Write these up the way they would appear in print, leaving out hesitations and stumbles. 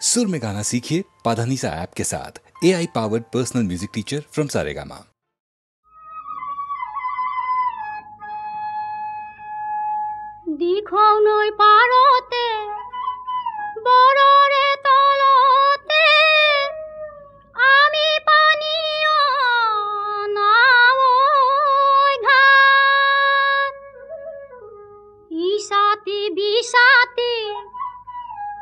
सुर में गाना सीखिए पाधानीसा ऐप के साथ। AI powered personal music teacher from Saregama. दिखाओ नई पारोते बड़रे तलते आमी पानिया नाओ घाट इसाती बिसाती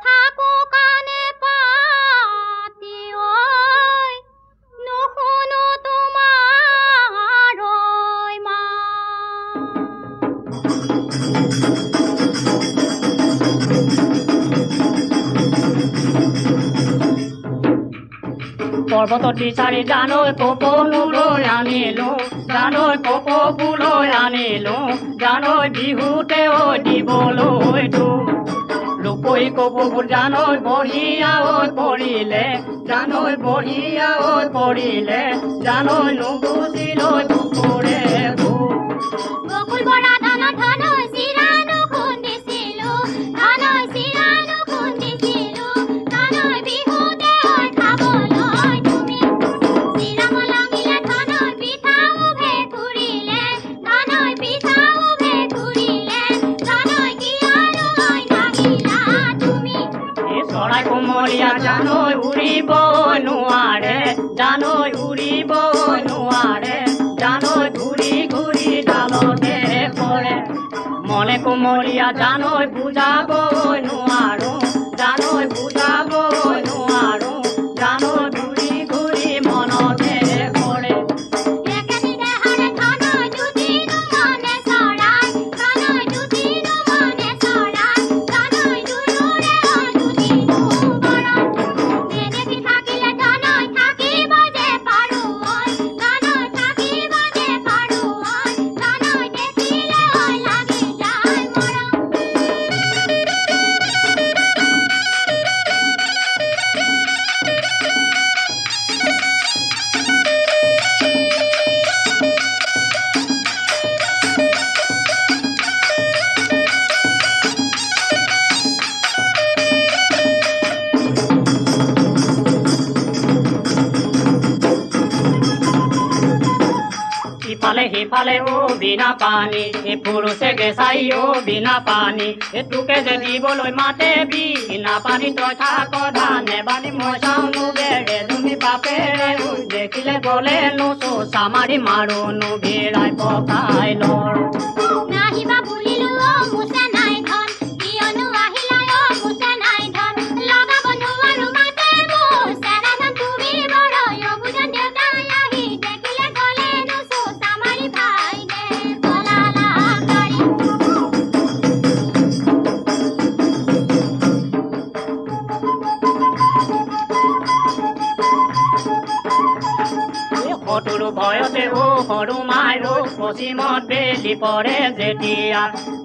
थाको काने पाती ओय नुखुनो तुम्हार ओय मा पर्वतटी सारी जानोय कोको नुलोय आनिलो जानोय कोको बुलोय आनिलो जानोय बिहुते ओय दिबलोय तो लोकई कोको जानोय बढिया ओय परिले जानोय बढिया ओय परिले जानोय नुबुजिलोय दुखरे गोकुल बडा धन धन सिरानो खुन्दिसिलो धन सिरानो खुन्दिसिलो धन बिहुते ओय खाबलोय तुमी सिराम लागिले धन पिठाउ भे खुरिले धन पिठाउ भे खुरिले धन कियानो ओय नागिला तुमी ए सराय कोमलिया जानोय उड़िब नुआरे जानोय उड़िब नुआरे जानोय घुरी घुरी डालते पड़े मने कोमलिया जानोय बुझाबो नुआरो जानोय बुझाबो नुआरो जानोय घुरी घुरी मनते पड़े एकेदिने हारे धनोय दुदिनो मने सराय धनोय दुदिनो मने सराय धनोय दुरुरे दुदिनो बड़ा नेनेकी থাকিলে ধনोय থাকিব যে পারো ধনोय থাকিব যে পারো ধনोय দেখিলে ওই লাগি যায় মরা हिफाले ओ बिना पानी ए पुरुषे गेसाई ओ बिना पानी ए तुके जे दिबोलै माते बिना पानी तय थाक धाने बानी মই চাউনো বেড়ে তুমি বাপেৰে দেখিলে গলে নুচো সামাৰি মাৰো নো ভিৰাই পকাই লৰ নাহিবা ভুলিলো ও মুছা নাই ধন কিয়নো আহিলা ও মুছা নাই ধন লগাব নোৱাৰো মাতে মো সাৰা ধন তুমি বড় অবুজন দেউতাই আহি দেখিলে গলে নুচো সামাৰি ভাই দে পলালা গাড়ি সতুৰু ভয়তে ও সৰু মাইৰো পশ্চিমত বেলি পৰে যেতিয়া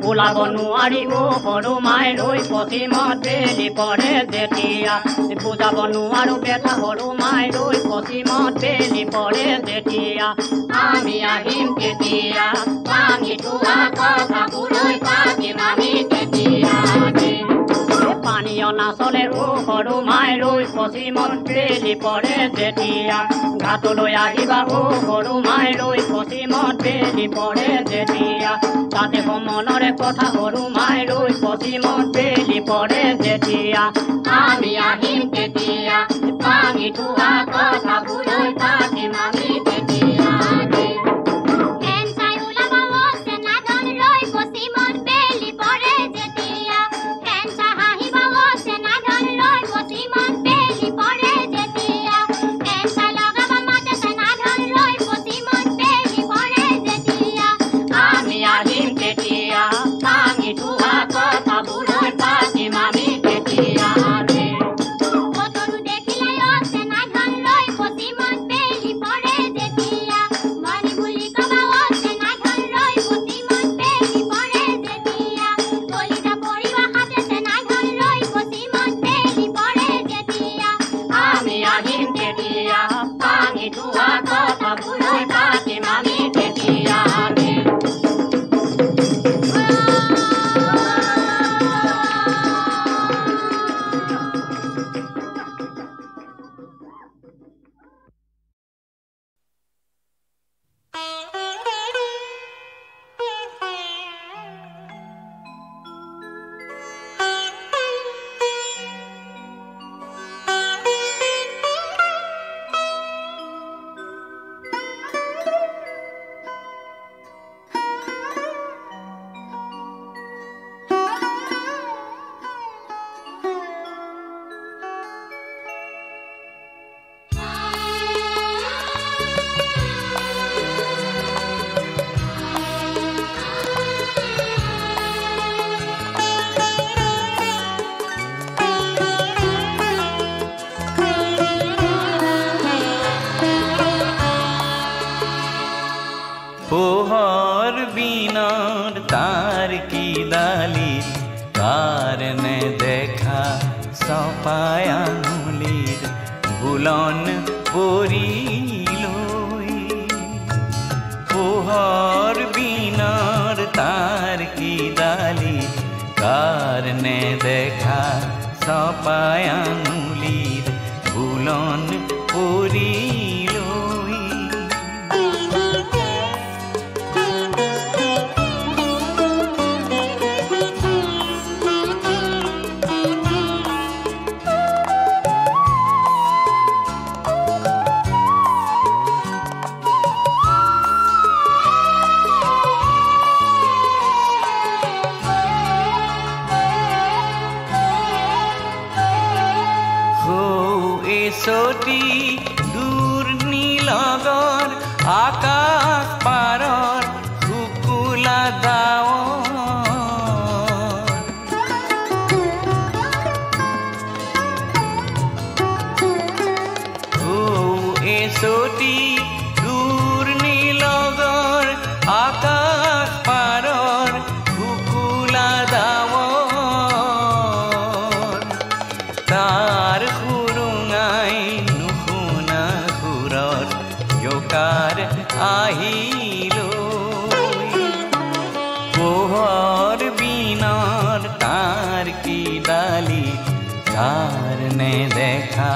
ওলাব নোৱাৰি ও সৰু মাইৰো পশ্চিমত বেলি পৰে যেতিয়া বুজাব নোৱাৰো বেটা সৰু মাইৰো পশ্চিমত বেলি পৰে যেতিয়া আমি আহিম কেতিয়া পানী থোৱা কথাবোৰৈ পাতিম আমি কেতিয়া পানী অনাচলে ও সৰু মাইলৈ পশ্চিমত বেলি পৰে যেতিয়া ঘাটলৈ আহিবা ও সৰু মাইলৈ পশ্চিমত বেলি পৰে যেতিয়া তাতে মনৰে কথা সৰু মাইলৈ পশ্চিমত বেলি পৰে যেতিয়া আমি আহিম কেতিয়া পানী থোৱা কথাবোৰৈ পাতিম আমি কেতিয়া দেখিলে পোহর বিনার তার কি দালি কারণে দেখা সপায় আঙুলির বুলন পরিল পোহর বিনার তার কি দালি কারণে দেখা সপায় আঙুলির বুলন পরিল সটি দূর নীলগর আকাশ পারর হুকুলা দাও সটি দূর নীলগর আকাশ পারর হুকুলা দাও তার আহিল পোহর বিনার তার কি ডালি কারণে দেখা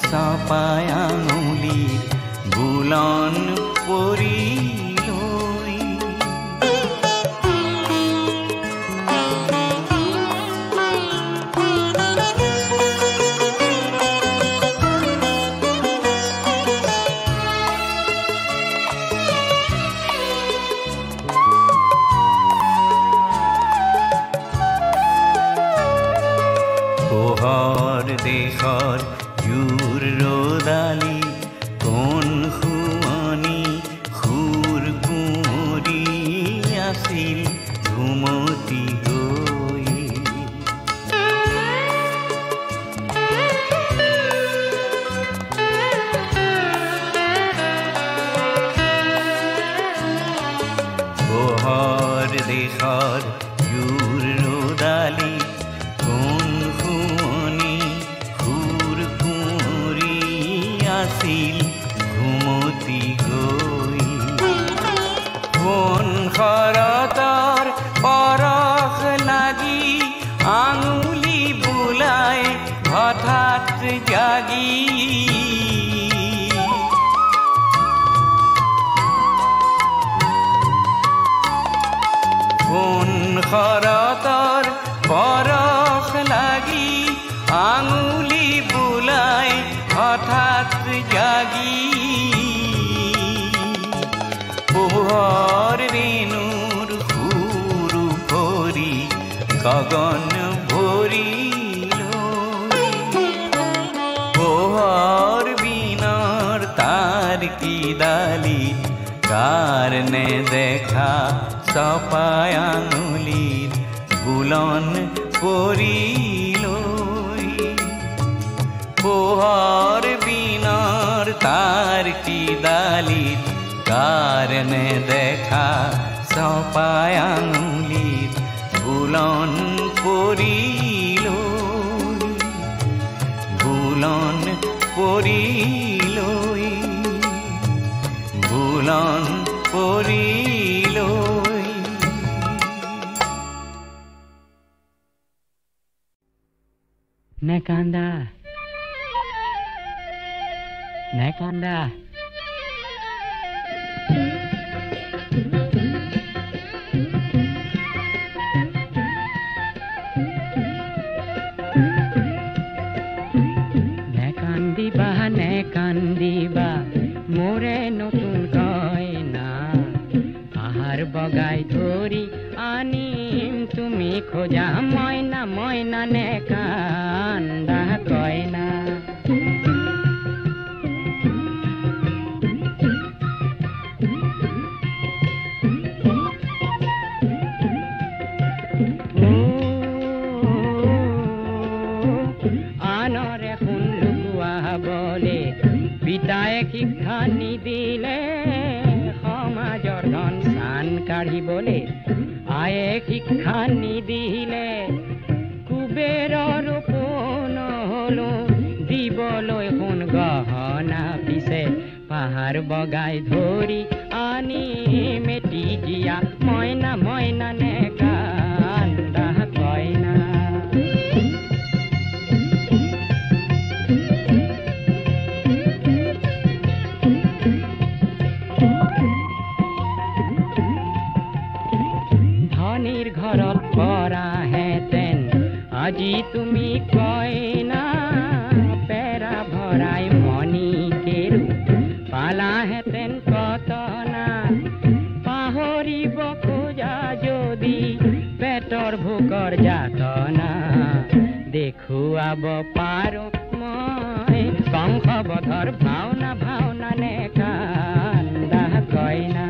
সপায় আঙুলির বুলন পরিল দেশর জুর রোদালি কোন খুয়ানি খুর কুঁরি আছিল ঘুমতি গৈ পোহর দেশর জুর রোদালি কোন আছিল ঘুমতি গৈ কোন খৰতৰ পৰশ লাগি আঙুলি বুলাই হঠাৎ জাগি কোন খৰতৰ পৰশ লাগি আঙুলি বুলাই হঠাৎ জাগি পোহর রেণুর হুরু ভরি গগন ভরিল পোহর বিনার তার কি ডালি কারণে দেখা সপায় আঙুলির বুলন পরিল পোহর বিনার তার কি ডালি কারণে দেখা সপায় আঙুলির বুলন পরিল বুলন পরিল বুলন পরিল নেকান্দা নেকান্দা নেকান্দিবা মোরে নতুন কইনা পাহাড় বগাই ধরি আনিম তুমি খোঁজা ময়না ময়না নেকান্দা কইনা আনরে শুন লুকুয়া বলে পিতায়ে শিক্ষা নিদিলে সমাজৰ ধন চান কাঢ়িবলে আয়ে শিক্ষা নিদিলে কুবেৰৰ পোন হলো দিবলৈ শুন গহনা পিছে পাহাৰ বগাই ধৰি আনি মেটি জিয়া মইনা মইনা নেকান্দা কইনা ধনীৰ ঘৰত পৰা হেতেন আজি তুমি কইনা পেৰা ভৰাই মণি কেৰু পালা হেতেন কতনা পাহৰিব খোজা যদি পেটৰ ভোকৰ যাতনা দেখুৱাব পাৰো মই কংসবধৰ ভাওনা ভাওনা নেকান্দা কইনা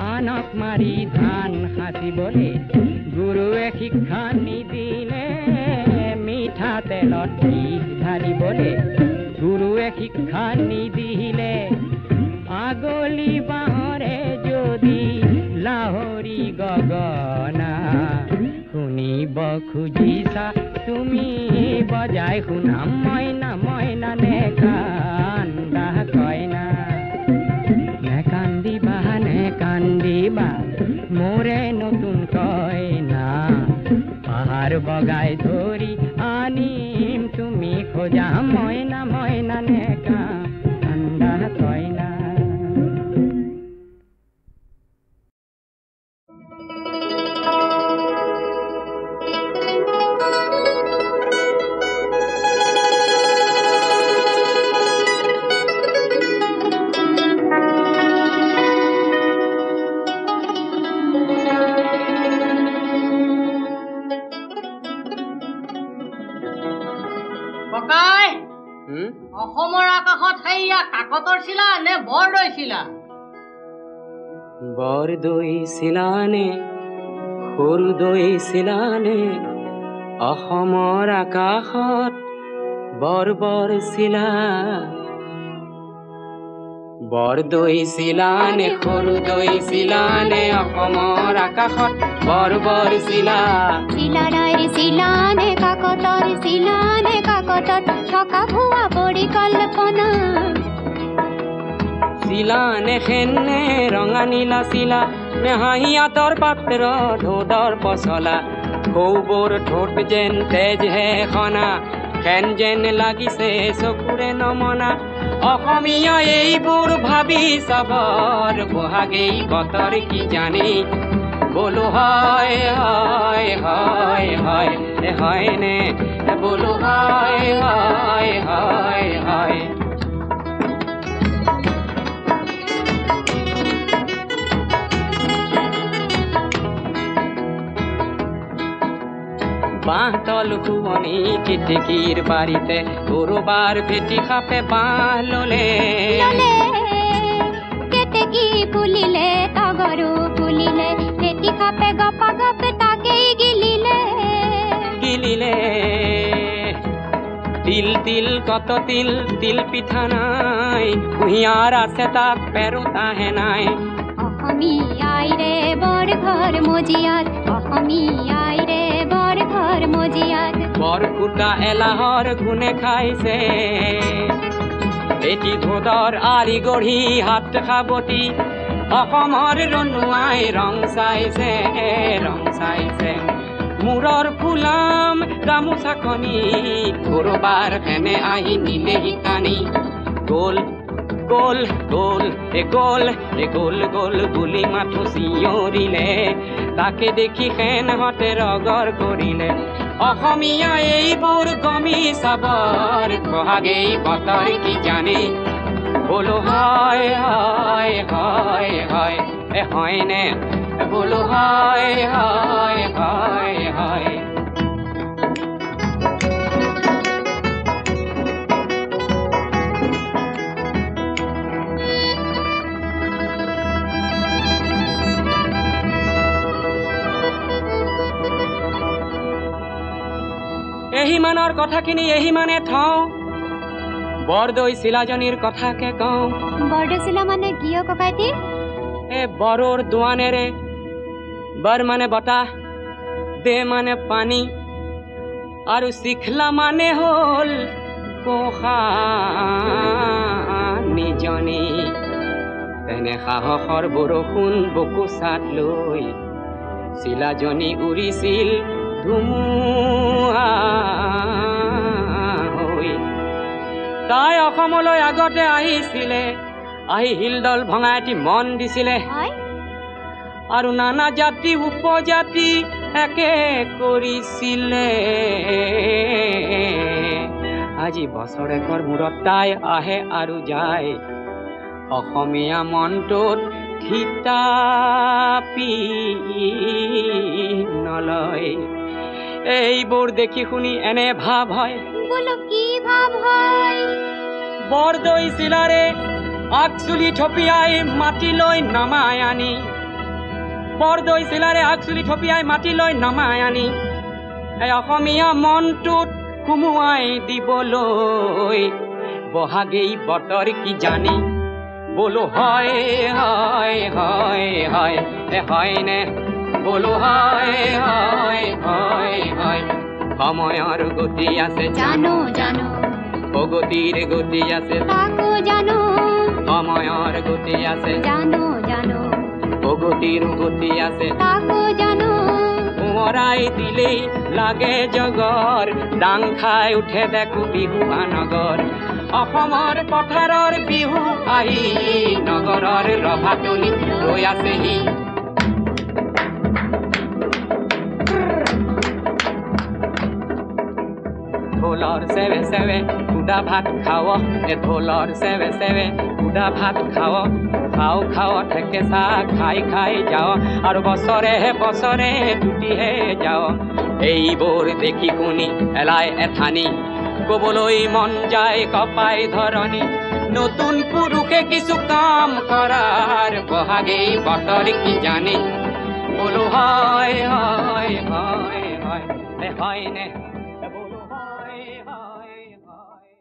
আনক মাৰি ধান সাঁচিবলে গুৰুৱে শিক্ষা নিদিলে মিঠা তেলত বিষ ঢালিবলে গুৰুৱে শিক্ষা নিদিলে আগলি বাঁহৰে যদি লাহৰি গগনা শুনিব খুজিছা তুমি বজাই শুনা মইনা মইনা নেকান্দা কইনা নেকান্দিবা নেকান্দিবা মোৰে নতুন কইনা পাহাৰ বগাই ধৰি আনিম তুমি খোজা মইনা মইনা নেকান্দা কইনা অসমৰ আকাশত সেইয়া কাকতৰ চিলা নে বৰদৈ চিলা বৰদৈ চিলানে সৰুদৈ চিলানে অসমৰ আকাশত বৰ বৰ চিলা বৰদৈ চিলানে সৰুদৈ চিলানে অসমৰ আকাশত বৰ বৰ চিলা চিলাৰাইৰ চিলানে কাকতত থকা ভুৱা পৰিকল্পনা চিলানে খেনে ৰঙা নীলা চিলা নে হাঁহিয়াতৰ পাত্ৰ ঢোঁটৰ পচলা সৌবোৰ ঠোঁট যেন তেজহে খনা খেন যেন লাগিছে চকুৰে নমনা অসমীয়া এইবোৰ ভাবি চাবৰ বহাগেই বতৰ কি জানে বলো হয় হয় হয় হয় হয় নে বলো হয় হয় হয় হয় বাঁহতল শুৱনি কিটিকিৰ বাৰীতে কৰবাৰ ভেটি খাপে বাঁহ ললে কেতেকী ফুলিলে তগৰু ফুলিলে ভেটি খাপে গপা গপে তাকেই গিলিলে তিল তিল কত তিল তিল পিঠা নাই কুঁহিয়াৰ আছে তাক পেৰোতাহে নাই অসমীয়াই ৰে বৰ ঘৰ মজিয়াত অসমীয়াই ৰে বৰ ঘৰ মজিয়াত বৰ ফুটা এলাহৰ ঘুনে খাইছে এটি ধোদৰ আৰি গঢ়ি হাত খাবতি অসমৰ ৰনুৱাই ৰং চাইছে মূৰৰ ফুলাম গামোচাখনি কৰবাৰ ফেনে আহি নিলেহি টানি গ'ল গ'ল গ'ল গ'ল গ'ল গ'ল বুলি মাথো চিঞৰিলে তাকে দেখি সেনহঁতে ৰগৰ কৰিলে অসমীয়া এইবোৰ গমি চাবৰ বহাগেই বতৰ কি জানে বোলো হয় হয় হয় হয় হয়নে বোলো হয় হয় হয় হয় এহিমানৰ কথাখিনি এহিমানে থওঁ বৰদৈ চিলাজনীৰ কথাকে কওঁ বৰদৈ চিলা মানে কিয় ককাইটি এ বৰৰ দোৱানেৰে বৰ মানে বতাহ দে মানে পানী আৰু চিখলা মানে হ'ল কোষানীজনী তেনে সাহসৰ বৰষুণ বুকু চাট লৈ চিলাজনী উৰিছিল ধুমুহা হৈ তাই অসমলৈ আগতে আহিছিলে আহি শিলডল ভঙাই এটি মন দিছিলে আৰু নানা জাতি উপজাতি একে কৰিছিলে আজি বছৰেকৰ মূৰত তাই আহে আৰু যায় অসমীয়া মনটোত থিতাপি নলয় এইবোৰ দেখি শুনি এনে ভাৱ হয় বোলো কি ভাৱ হয় বৰদৈ চিলাৰে আগচুলি থপিয়াই মাটিলৈ নমাই আনি বৰদৈ চিলাৰে আগচুলি থপিয়াই মাটিলৈ নমাই আনি এই অসমীয়া মনটোত সুমুৱাই দিবলৈ বহাগেই বতৰ কি জানি বোলো হয় হয় হয় হয় হয়নে বোলো হয় হয় হয় হয় সময়ৰ গতি আছে জানো জানো প্ৰগতিৰ গতি আছে তাকো জানো সময়ৰ গতি আছে জানো জানো প্ৰগতিৰ গতি আছে তাকো জানো সোঁৱৰাই দিলেই লাগে জগৰ ডাং খাই উঠে দেখো বিহু নগৰ অসমৰ পথাৰৰ বিহু আহি নগৰৰ ৰভাতলিত ৰৈ আছেহি ঢোলৰ চেৱে চেৱে সুদা ভাত খাৱ ঢোলৰ চেৱে চেৱে সুদা ভাত খাৱ খাও খাও ঠেকেচা খাই খাই যাওঁ আৰু বছৰে বছৰে টুটিহে যাওঁ এইবোৰ দেখি শুনি এলাই এঠানি ক'বলৈ মন যায় কপাই ধৰণী নতুন পুৰুষে কিছু কাম কৰাৰ বহাগেই বতৰ কি জানে বোলো হয় হয় হয় হয় হয়নে বোলো হয় হয় হয়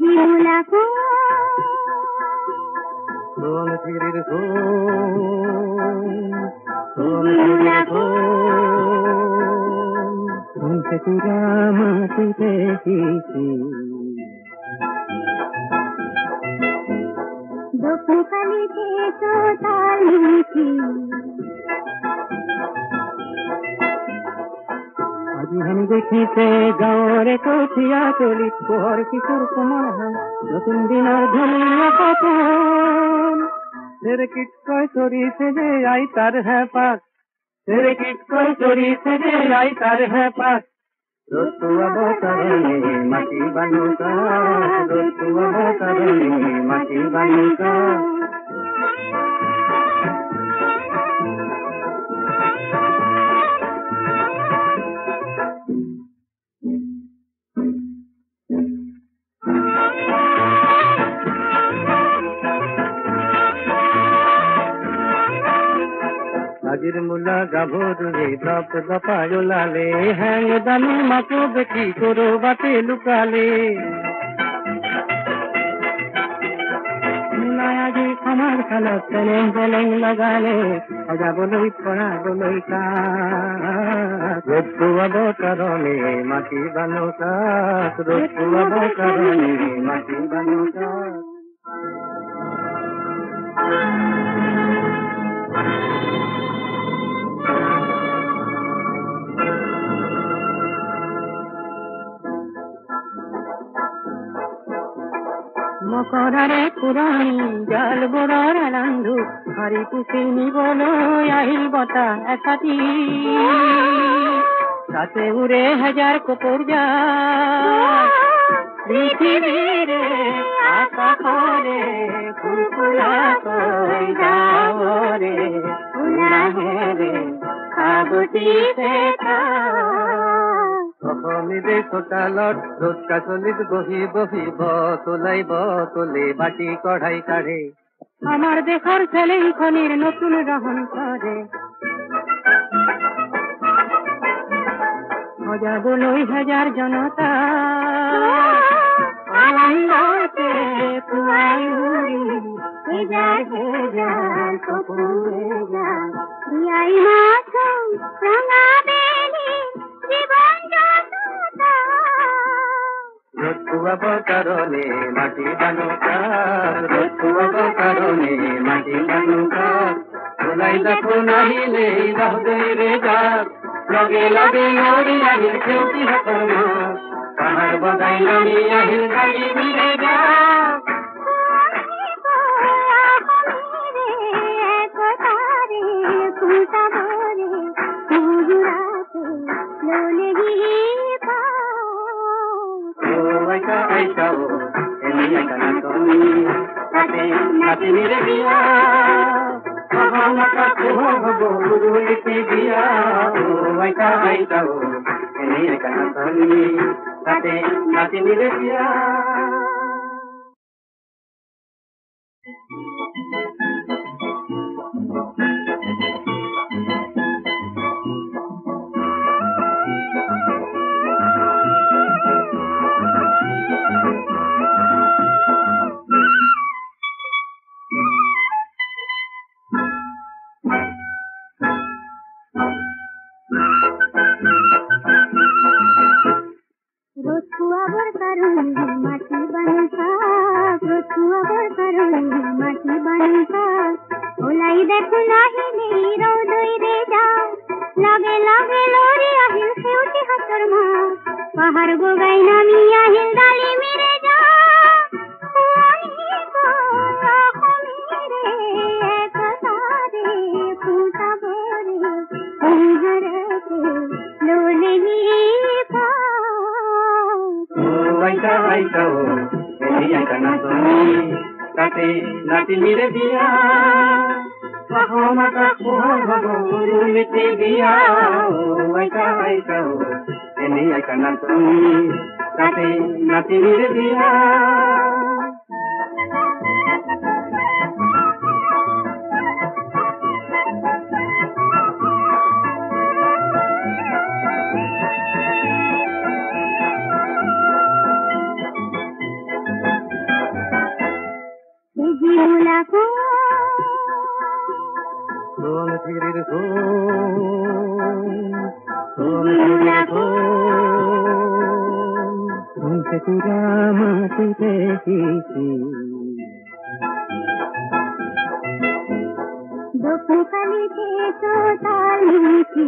মূলা সোন ফিরির শুনতে তুরা মাটিতে শিশি দোকালিতে তোতাল মিঠি আজি আমি দেখিছে গাঁৱৰে কঠিয়া তলি পোহৰ কিশোৰ কোমল হয় নতুন দিনৰ ধুনীয়া সপোন চেৰেকিত কৈ চৰিছে যে আই তাৰ হেঁপাহ চেৰেকিত কৈ চৰিছে যে আই তাৰ হেঁপাহ ৰুতু অৱতৰণি মাটি বানুকা ৰুতু অৱতৰণি মাটি বানুকা আজিৰ মূলা গাভৰুৱে দপ দপাই ওলালে হেং দামী মাকো বেটি কৰবাতে লুকালে মূলাই আজি আমাৰ খালত চেলেং চেলেং লগালে সজাবলৈ পৰাবলৈ ৰ'দটো অৱতৰণি মাটি বানুকা ৰ'দটো অৱতৰণি মাটি বানুকা মকৰাৰে পুৰণি জাল বোৰৰ ৰান্ধো হাৰি পুচি নিবলৈ আহিল বতাহ এচাতি তাতে উৰে হাজাৰ কপৰ যায় পৃথিৱীৰে আকাশৰে ফুলফুলাকৈ যাৱৰে উলাহেৰে সাৱটিছে অসমীৰে চোতালত ৰ'দ কাচলিত বহি বহি বতলে বাটি কঢ়াই কাঢ়ে আমাৰ দেশৰ চেলেংখনিৰ নতুন ৰহন কৰে সজাবলৈ হাজাৰ জনতা আনন্দতে পুৱাই উৰি হেজাৰ হেজাৰ সপোনে যায় বিয়াই মাথোঁ ৰঙা বেলি জীৱন ৰুতু অৱতৰণি মাটি বানুকা ৰুতু অৱতৰণি মাটি বানুকা ওলাই দেখোন আহিলে বাহুদৈৰে যাক লগে লগে নৰি আহিল সেউতি হাতৰ মাক পাহাৰ বগাই নামি আহিল গাড়ী মিৰে যাক নাতিনিৰে বিয়া মহামাতা পোহৰ হব গুৰুলিপি বিয়া আইতা আইতা এনেই একা নাচনি তাতে নাতিনিৰে বিয়া নাতিনিৰে বিয়া মহামাতা পোহৰ হব গুৰুলিপি বিয়া আইতা আইতা এনেই একা নাচনি তাতে নাতিনিৰে বিয়া মূলা সোন ফিৰিৰ সোন ফিৰিৰ শুনতে তুৰা মাটিতে শিশি দোকালিতে তোতাল মিঠি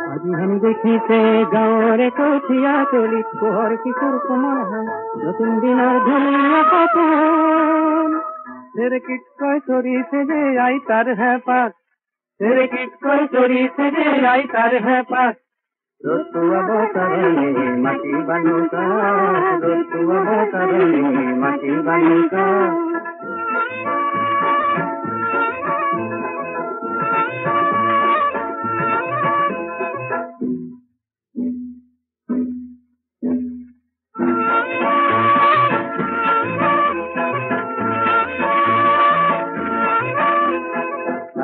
আজি হেন দেখিছে গাঁৱৰে কঠীয়া তলি পোহৰ কিশোৰ কোমল হয় নতুন দিনৰ ধনীয়া সপোন চেৰেকিত কৈ চৰিছে যে আই তাৰ হেঁপাত চেৰেকিত কৈ চৰিছে যে আই তাৰ হেঁপাত ৰ'দটো অৱতৰণি মাটি বানুকা ৰ'দটো অৱতৰণি মাটি বানুকা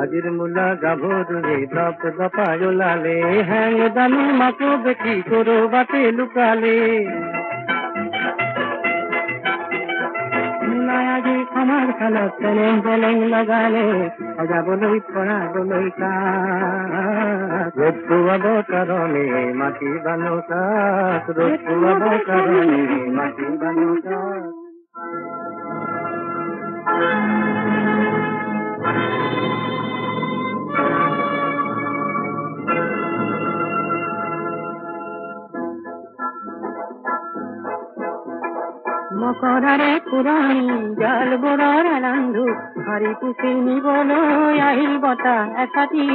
আজিৰ মূলা গাভৰুৰে দপ দপাই ওলালে হেং দামী মাকো বেটি কৰবাতে লুকালে মূলাই আজি আমাৰ খালত চেলেং চেলেং লগালে সজাবলৈ পৰাবলৈ ৰ'দটো অৱতৰণি মাটি বানুকাত ৰ'দটো অৱতৰণি মাটি বানুকাত মকৰাৰে পুৰণি জাল বোৰৰ ৰান্ধো হাৰি পুচি নিবলৈ আহিল বতাহ এচাতি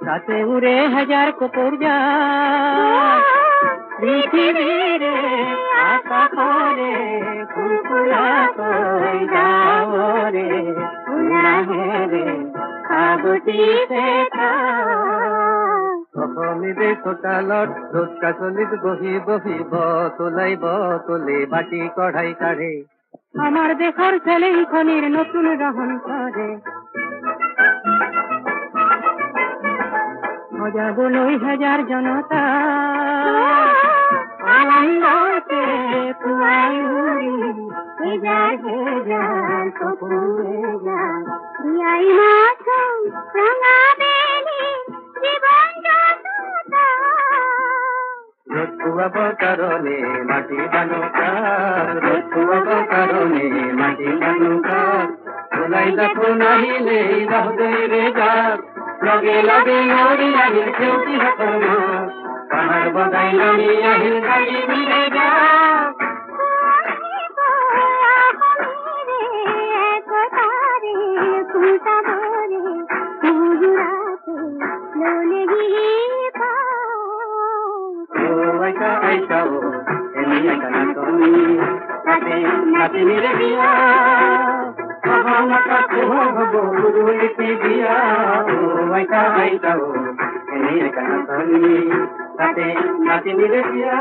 তাতে উৰে হাজাৰ কপৰ যায় পৃথিৱীৰে আকাশৰে ফুলফুলাকৈ যাৱৰে উলাহেৰে সাগতিছে অসমীৰে চোতালত ৰ'দ কাচলিত বহি বহি বতলে বাটি কঢ়াই কাঢ়ে আমাৰ দেশৰ চেলেংখনিৰ নতুন ৰহন কৰে সজাবলৈ হাজাৰ জনতা আনন্দতে পুৱাই উৰি হেজাৰ হেজাৰ কপোৰে যায় বিয়াই মাথোঁ ৰঙা বেলি জীৱন ৰ'দটো অৱতৰণি মাটি বানুকাত ৰ'দটো অৱতৰণি মাটি বানুকাত ওলাই দেখোন আহিলে বাহুদৈৰে যাক লগে লগে নৰি আহিল সেউতি হাতৰ মাত পাহাৰ বগাই নামি আহিল গাড়ী মিৰে যাক নাতিনিৰে বিয়া মতা পোহৰ হব গুৰুলিপি বিয়া আইতা আইতা এনেই কাণা তাতে নাতিনিৰে বিয়া